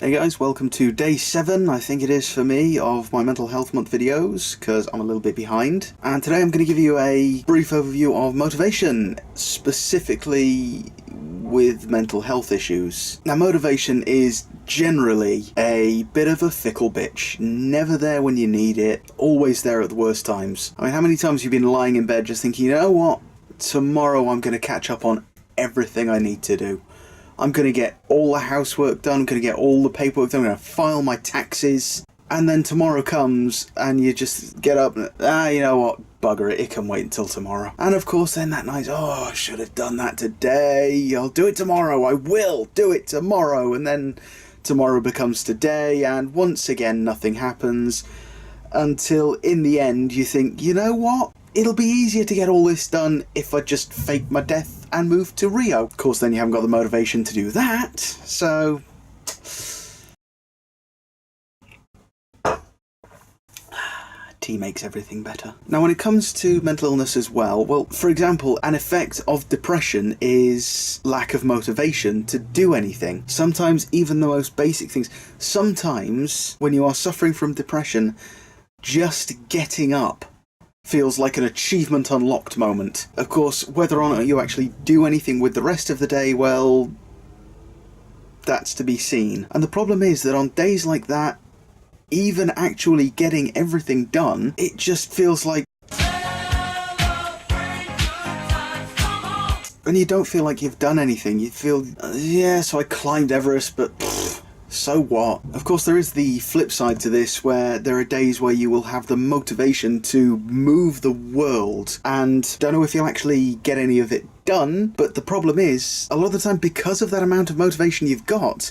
Hey guys, welcome to day 7, I think it is for me, of my mental health month videos, because I'm a little bit behind. And today I'm going to give you a brief overview of motivation, specifically with mental health issues. Now, motivation is generally a bit of a fickle bitch. Never there when you need it, always there at the worst times. I mean, how many times have you been lying in bed just thinking, you know what, tomorrow I'm going to catch up on everything I need to do. I'm going to get all the housework done, I'm going to get all the paperwork done, I'm going to file my taxes, and then tomorrow comes and you just get up and, you know what, bugger it can wait until tomorrow. And of course then that night, oh, I should have done that today, I'll do it tomorrow, I will do it tomorrow, and then tomorrow becomes today, and once again nothing happens, until in the end you think, you know what, it'll be easier to get all this done if I just fake my death and move to Rio. Of course, then you haven't got the motivation to do that, so tea makes everything better. Now, when it comes to mental illness as well, for example, an effect of depression is lack of motivation to do anything. Sometimes even the most basic things. Sometimes when you are suffering from depression, just getting up feels like an achievement unlocked moment. Of course, whether or not you actually do anything with the rest of the day, well, that's to be seen. And the problem is that on days like that, even actually getting everything done, it just feels like... And you don't feel like you've done anything. You feel, yeah, so I climbed Everest, but... so what? Of course, there is the flip side to this, where there are days where you will have the motivation to move the world, and don't know if you'll actually get any of it done, but the problem is, a lot of the time, because of that amount of motivation you've got,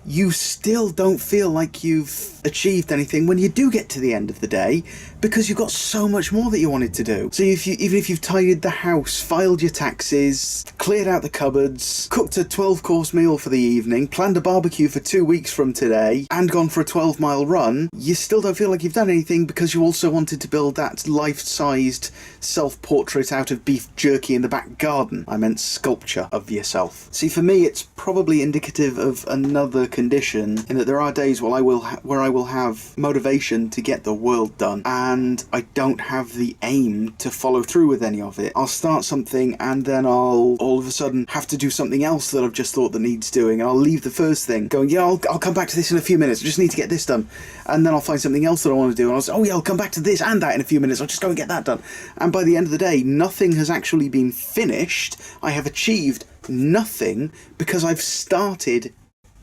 you still don't feel like you've achieved anything when you do get to the end of the day, because you've got so much more that you wanted to do. So even if you've tidied the house, filed your taxes, cleared out the cupboards, cooked a 12-course meal for the evening, planned a barbecue for 2 weeks from today, and gone for a 12-mile run, you still don't feel like you've done anything because you also wanted to build that life-sized self-portrait out of beef jerky in the back garden. I meant sculpture of yourself. See, for me, it's probably indicative of another condition, in that there are days where I will have motivation to get the world done, and I don't have the aim to follow through with any of it. I'll start something and then I'll all of a sudden have to do something else that I've just thought that needs doing, and I'll leave the first thing going, yeah, I'll come back to this in a few minutes, I just need to get this done, and then I'll find something else that I want to do, and I'll say, oh yeah, I'll come back to this and that in a few minutes, I'll just go and get that done. And by the end of the day, nothing has actually been finished. I have achieved nothing because I've started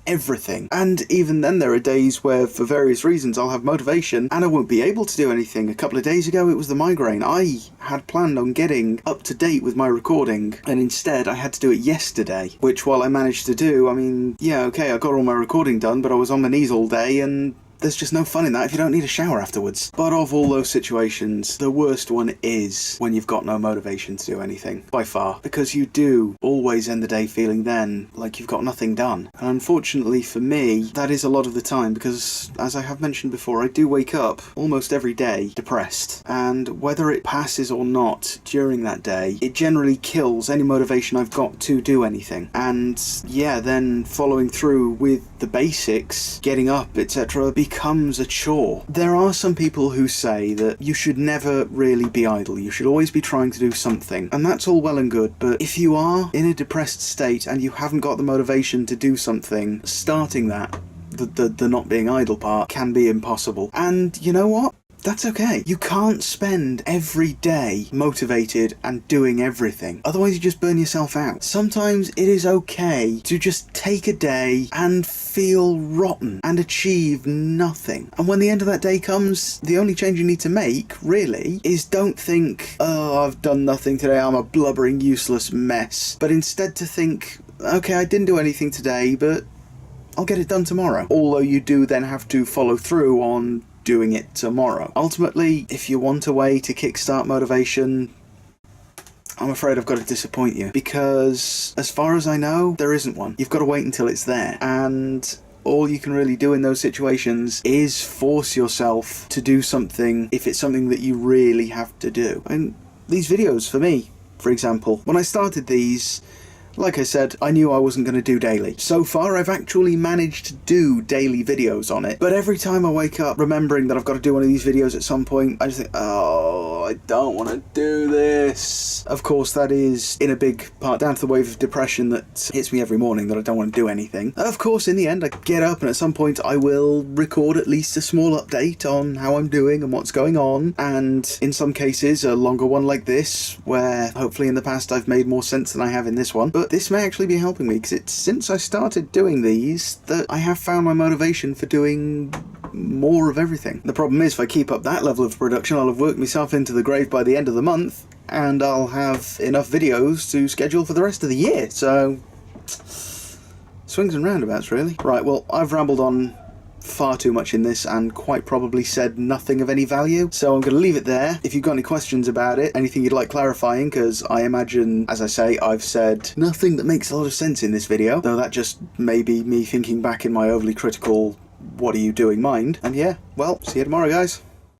everything. And even then, there are days where, for various reasons, I'll have motivation and I won't be able to do anything. A couple of days ago, it was the migraine. I had planned on getting up to date with my recording, and instead I had to do it yesterday, which, while I managed to do, I mean, yeah, okay, I got all my recording done, but I was on my knees all day, and there's just no fun in that if you don't need a shower afterwards. But of all those situations, the worst one is when you've got no motivation to do anything, by far, because you do always end the day feeling then like you've got nothing done. And unfortunately for me, that is a lot of the time, because as I have mentioned before, I do wake up almost every day depressed, and whether it passes or not during that day, it generally kills any motivation I've got to do anything. And yeah, then following through with the basics, getting up, etc., becomes a chore. There are some people who say that you should never really be idle, you should always be trying to do something, and that's all well and good, but if you are in a depressed state and you haven't got the motivation to do something, starting that, the not being idle part, can be impossible. And you know what? That's okay. You can't spend every day motivated and doing everything. Otherwise you just burn yourself out. Sometimes it is okay to just take a day and feel rotten and achieve nothing. And when the end of that day comes, the only change you need to make, really, is don't think, oh, I've done nothing today, I'm a blubbering, useless mess. But instead to think, okay, I didn't do anything today, but I'll get it done tomorrow. Although you do then have to follow through on doing it tomorrow. Ultimately, if you want a way to kickstart motivation, I'm afraid I've got to disappoint you, because as far as I know, there isn't one. You've got to wait until it's there, and all you can really do in those situations is force yourself to do something if it's something that you really have to do. And these videos, for me, for example, when I started these, Like I said, I knew I wasn't going to do daily. So far, I've actually managed to do daily videos on it, but every time I wake up remembering that I've got to do one of these videos at some point, I just think, oh, I don't want to do this. Of course, that is in a big part down to the wave of depression that hits me every morning, that I don't want to do anything. Of course, in the end, I get up and at some point I will record at least a small update on how I'm doing and what's going on, and in some cases a longer one like this, where hopefully in the past I've made more sense than I have in this one. But this may actually be helping me, because it's since I started doing these that I have found my motivation for doing more of everything. The problem is, if I keep up that level of production, I'll have worked myself into the grave by the end of the month, and I'll have enough videos to schedule for the rest of the year. So, swings and roundabouts, really. Right, well, I've rambled on far too much in this and quite probably said nothing of any value, so I'm going to leave it there. If you've got any questions about it, anything you'd like clarifying, because I imagine, as I say, I've said nothing that makes a lot of sense in this video, though that just may be me thinking back in my overly critical what are you doing mind. And yeah, well, see you tomorrow, guys.